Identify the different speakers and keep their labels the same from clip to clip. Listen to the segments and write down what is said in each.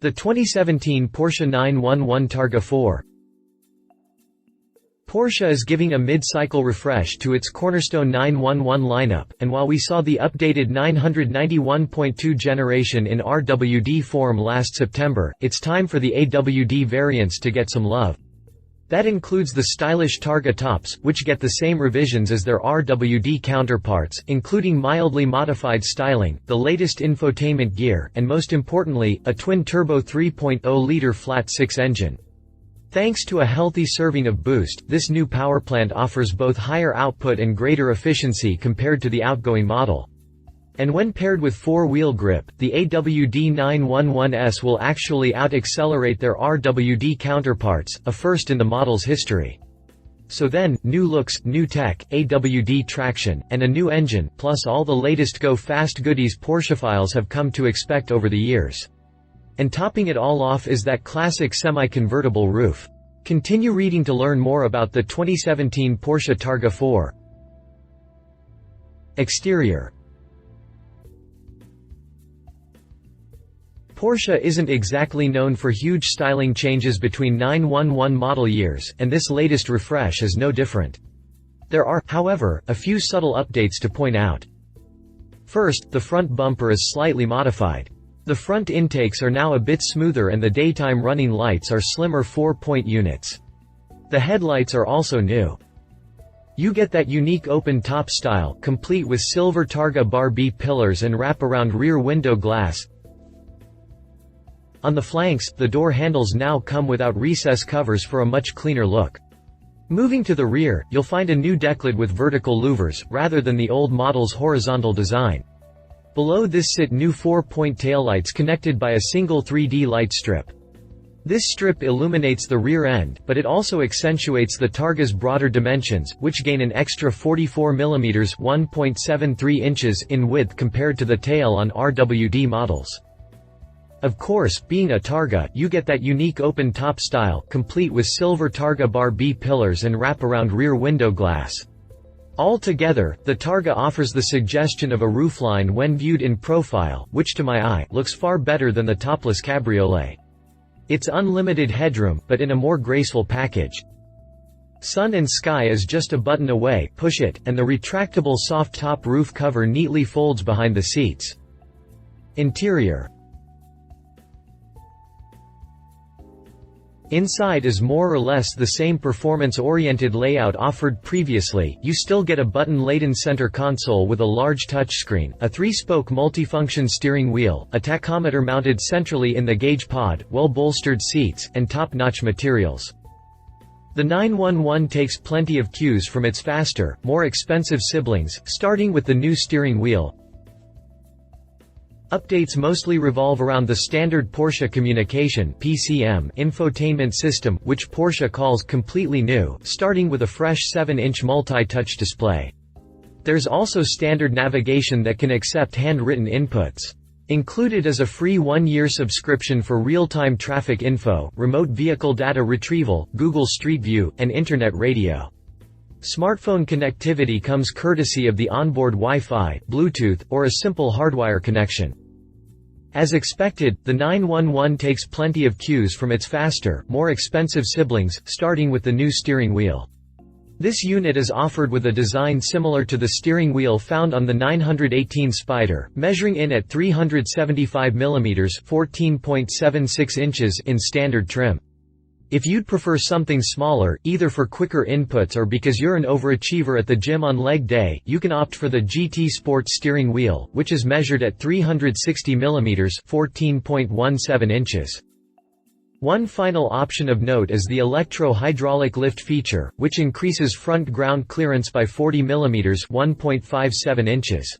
Speaker 1: The 2017 Porsche 911 Targa 4. Porsche is giving a mid-cycle refresh to its cornerstone 911 lineup, and while we saw the updated 991.2 generation in RWD form last September, it's time for the AWD variants to get some love. That includes the stylish Targa tops, which get the same revisions as their RWD counterparts, including mildly modified styling, the latest infotainment gear, and most importantly, a twin-turbo 3.0-liter flat-six engine. Thanks to a healthy serving of boost, this new powerplant offers both higher output and greater efficiency compared to the outgoing model. And when paired with four-wheel grip, the AWD 911S will actually out-accelerate their RWD counterparts, a first in the model's history. So then, new looks, new tech, AWD traction, and a new engine, plus all the latest go-fast goodies Porschephiles have come to expect over the years. And topping it all off is that classic semi-convertible roof. Continue reading to learn more about the 2017 Porsche Targa 4. Exterior. Porsche isn't exactly known for huge styling changes between 911 model years, and this latest refresh is no different. There are, however, a few subtle updates to point out. First, the front bumper is slightly modified. The front intakes are now a bit smoother and the daytime running lights are slimmer 4-point units. The headlights are also new. You get that unique open-top style, complete with silver Targa Bar B pillars and wrap-around rear window glass. On the flanks, the door handles now come without recess covers for a much cleaner look. Moving to the rear, you'll find a new decklid with vertical louvers, rather than the old model's horizontal design. Below this sit new 4-point taillights connected by a single 3D light strip. This strip illuminates the rear end, but it also accentuates the Targa's broader dimensions, which gain an extra 44 mm (1.73 inches) in width compared to the tail on RWD models. Of course, being a Targa, you get that unique open-top style, complete with silver Targa Bar B pillars and wraparound rear window glass. Altogether, the Targa offers the suggestion of a roofline when viewed in profile, which to my eye, looks far better than the topless cabriolet. It's unlimited headroom, but in a more graceful package. Sun and sky is just a button away, push it, and the retractable soft-top roof cover neatly folds behind the seats. Interior. Inside is more or less the same performance-oriented layout offered previously. You still get a button-laden center console with a large touchscreen, a 3-spoke multifunction steering wheel, a tachometer mounted centrally in the gauge pod, well-bolstered seats, and top-notch materials. The 911 takes plenty of cues from its faster, more expensive siblings, starting with the new steering wheel. Updates mostly revolve around the standard Porsche Communication (PCM) infotainment system, which Porsche calls completely new, starting with a fresh 7-inch multi-touch display. There's also standard navigation that can accept handwritten inputs. Included is a free 1-year subscription for real-time traffic info, remote vehicle data retrieval, Google Street View, and Internet radio. Smartphone connectivity comes courtesy of the onboard Wi-Fi, Bluetooth, or a simple hardwire connection. As expected, the 911 takes plenty of cues from its faster, more expensive siblings, starting with the new steering wheel. This unit is offered with a design similar to the steering wheel found on the 918 Spyder, measuring in at 375 mm (14.76 inches) in standard trim. If you'd prefer something smaller, either for quicker inputs or because you're an overachiever at the gym on leg day, you can opt for the GT Sport steering wheel, which is measured at 360 mm (14.17 inches). One final option of note is the electro-hydraulic lift feature, which increases front ground clearance by 40 mm (1.57 inches).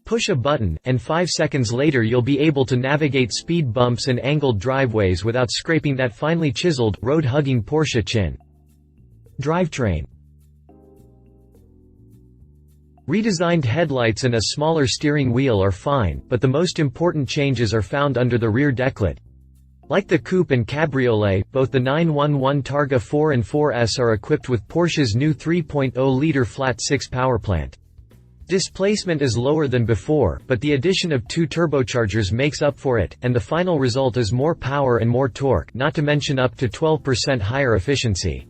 Speaker 1: Push a button, and 5 seconds later you'll be able to navigate speed bumps and angled driveways without scraping that finely chiseled, road-hugging Porsche chin. Drivetrain. Redesigned headlights and a smaller steering wheel are fine, but the most important changes are found under the rear decklid. Like the coupe and cabriolet, both the 911 Targa 4 and 4S are equipped with Porsche's new 3.0-liter flat-six powerplant. Displacement is lower than before, but the addition of 2 turbochargers makes up for it, and the final result is more power and more torque, not to mention up to 12% higher efficiency.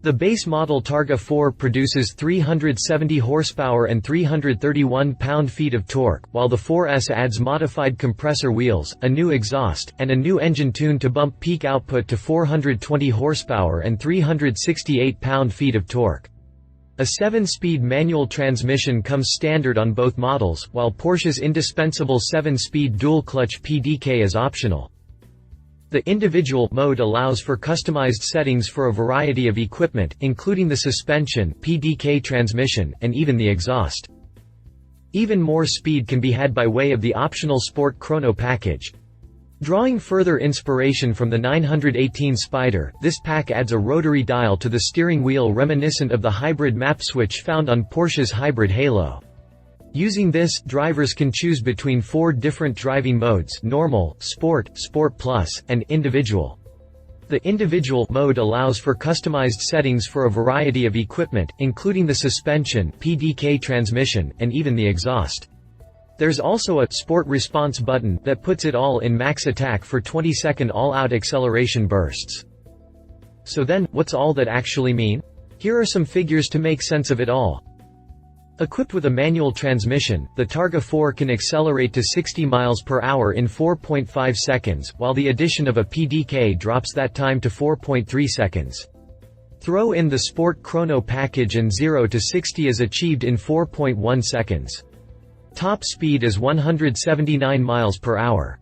Speaker 1: The base model Targa 4 produces 370 horsepower and 331 pound-feet of torque, while the 4S adds modified compressor wheels, a new exhaust, and a new engine tuned to bump peak output to 420 horsepower and 368 pound-feet of torque. A 7-speed manual transmission comes standard on both models, while Porsche's indispensable 7-speed dual-clutch PDK is optional. The individual mode allows for customized settings for a variety of equipment, including the suspension, PDK transmission, and even the exhaust. Even more speed can be had by way of the optional Sport Chrono package. Drawing further inspiration from the 918 Spider, this pack adds a rotary dial to the steering wheel reminiscent of the hybrid map switch found on Porsche's hybrid Halo. Using this, drivers can choose between 4 different driving modes: Normal, Sport, Sport Plus, and Individual. The Individual mode allows for customized settings for a variety of equipment, including the suspension, PDK transmission, and even the exhaust. There's also a Sport Response button that puts it all in max attack for 20-second all-out acceleration bursts. So then, what's all that actually mean? Here are some figures to make sense of it all. Equipped with a manual transmission, the Targa 4 can accelerate to 60 miles per hour in 4.5 seconds, while the addition of a PDK drops that time to 4.3 seconds. Throw in the Sport Chrono package and 0 to 60 is achieved in 4.1 seconds. Top speed is 179 miles per hour.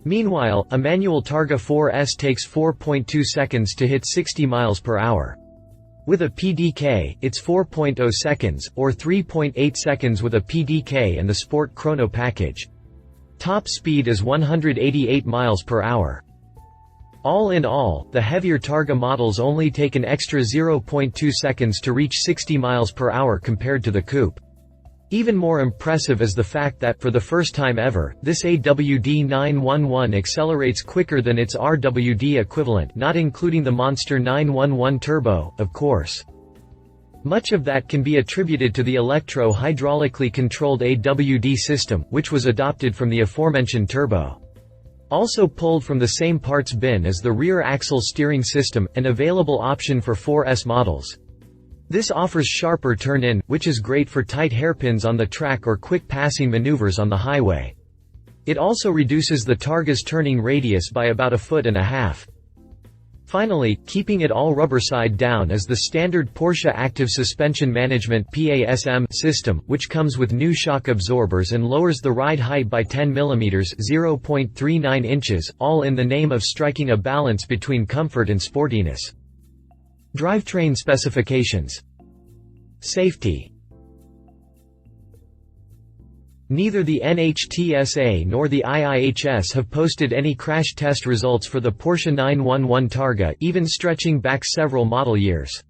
Speaker 1: Meanwhile, a manual Targa 4S takes 4.2 seconds to hit 60 miles per hour. With a PDK, it's 4.0 seconds, or 3.8 seconds with a PDK and the Sport Chrono package. Top speed is 188 miles per hour. All in all, the heavier Targa models only take an extra 0.2 seconds to reach 60 miles per hour compared to the coupe. Even more impressive is the fact that, for the first time ever, this AWD 911 accelerates quicker than its RWD equivalent, not including the monster 911 Turbo, of course. Much of that can be attributed to the electro-hydraulically controlled AWD system, which was adopted from the aforementioned Turbo. Also pulled from the same parts bin as the rear axle steering system, an available option for 4S models. This offers sharper turn-in, which is great for tight hairpins on the track or quick passing maneuvers on the highway. It also reduces the Targa's turning radius by about 1.5 feet. Finally, keeping it all rubber side down is the standard Porsche Active Suspension Management (PASM) system, which comes with new shock absorbers and lowers the ride height by 10 mm (0.39 inches), all in the name of striking a balance between comfort and sportiness. Drivetrain specifications. Safety. Neither the NHTSA nor the IIHS have posted any crash test results for the Porsche 911 Targa, even stretching back several model years.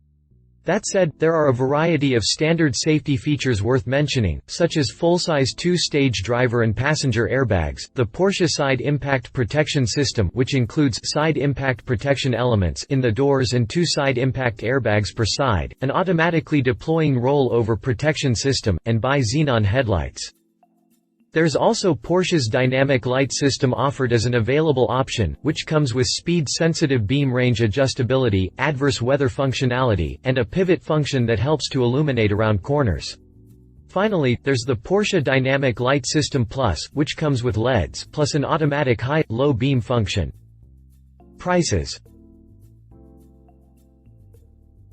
Speaker 1: That said, there are a variety of standard safety features worth mentioning, such as full-size 2-stage driver and passenger airbags, the Porsche Side Impact Protection System, which includes side impact protection elements in the doors and 2 side impact airbags per side, an automatically deploying roll-over protection system, and bi-xenon headlights. There's also Porsche's dynamic light system offered as an available option, which comes with speed-sensitive beam range adjustability, adverse weather functionality, and a pivot function that helps to illuminate around corners. Finally, there's the Porsche Dynamic Light System Plus, which comes with LEDs, plus an automatic high-low beam function. Prices.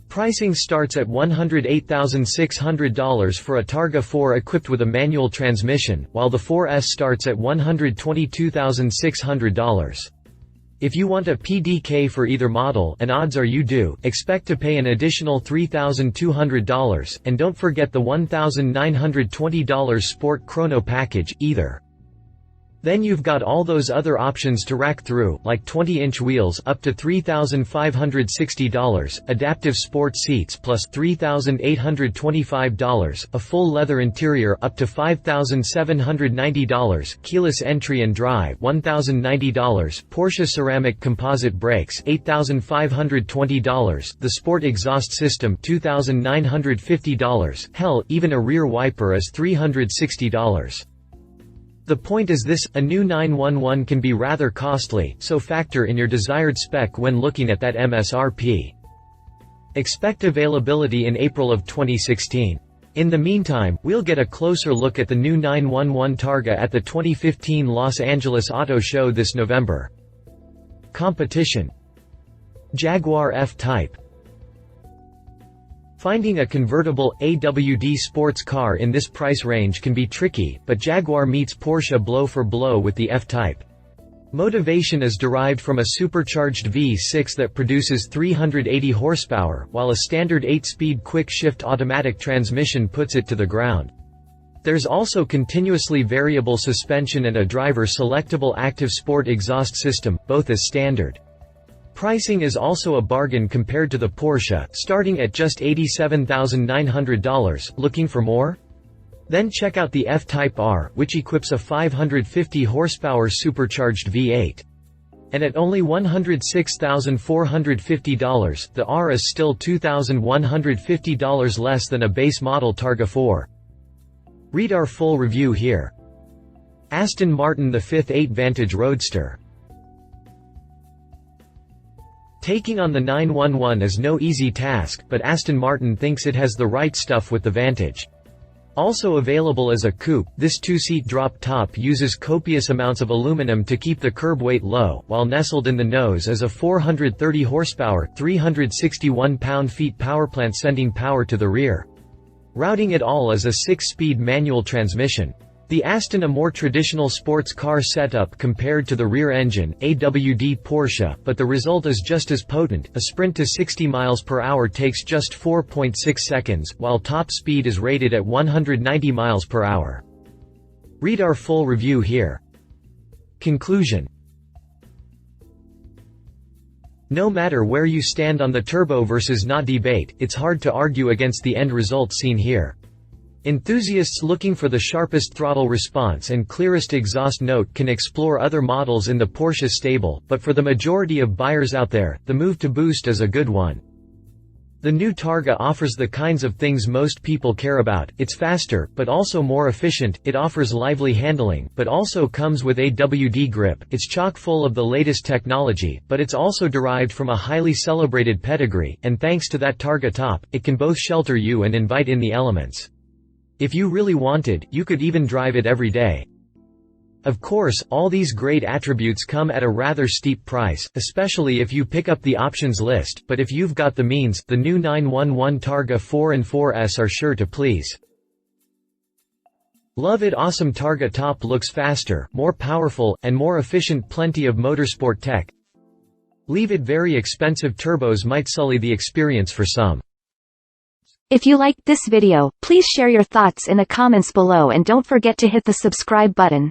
Speaker 1: Pricing starts at $108,600 for a Targa 4 equipped with a manual transmission, while the 4S starts at $122,600. If you want a PDK for either model, and odds are you do, expect to pay an additional $3,200, and don't forget the $1,920 Sport Chrono package, either. Then you've got all those other options to rack through, like 20-inch wheels up to $3,560, adaptive sport seats plus $3,825, a full leather interior up to $5,790, keyless entry and drive $1,090, Porsche ceramic composite brakes $8,520, the sport exhaust system $2,950, hell, even a rear wiper is $360. The point is this, a new 911 can be rather costly, so factor in your desired spec when looking at that MSRP. Expect availability in April of 2016. In the meantime, we'll get a closer look at the new 911 Targa at the 2015 Los Angeles Auto Show this November. Competition. Jaguar F-Type. Finding a convertible, AWD sports car in this price range can be tricky, but Jaguar meets Porsche blow for blow with the F-Type. Motivation is derived from a supercharged V6 that produces 380 horsepower, while a standard 8-speed quick-shift automatic transmission puts it to the ground. There's also continuously variable suspension and a driver-selectable active sport exhaust system, both as standard. Pricing is also a bargain compared to the Porsche, starting at just $87,900. Looking for more? Then check out the F-Type R, which equips a 550 horsepower supercharged V8. And at only $106,450, the R is still $2,150 less than a base model Targa 4. Read our full review here. Aston Martin the 5th 8 Vantage Roadster. Taking on the 911 is no easy task, but Aston Martin thinks it has the right stuff with the Vantage. Also available as a coupe, this two-seat drop-top uses copious amounts of aluminum to keep the curb weight low, while nestled in the nose is a 430 horsepower, 361 pound-feet powerplant sending power to the rear. Routing it all is a 6-speed manual transmission. The Aston a more traditional sports car setup compared to the rear-engine, AWD Porsche, but the result is just as potent. A sprint to 60 miles per hour takes just 4.6 seconds, while top speed is rated at 190 miles per hour. Read our full review here. Conclusion. No matter where you stand on the turbo versus not debate, it's hard to argue against the end result seen here. Enthusiasts looking for the sharpest throttle response and clearest exhaust note can explore other models in the Porsche stable, but for the majority of buyers out there, the move to boost is a good one. The new Targa offers the kinds of things most people care about. It's faster, but also more efficient, it offers lively handling, but also comes with AWD grip, it's chock full of the latest technology, but it's also derived from a highly celebrated pedigree, and thanks to that Targa top, it can both shelter you and invite in the elements. If you really wanted, you could even drive it every day. Of course, all these great attributes come at a rather steep price, especially if you pick up the options list, but if you've got the means, the new 911 Targa 4 and 4S are sure to please. Love it. Awesome. Targa top looks faster, more powerful, and more efficient. Plenty of motorsport tech. Leave it. Very expensive turbos might sully the experience for some.
Speaker 2: If you liked this video, please share your thoughts in the comments below and don't forget to hit the subscribe button.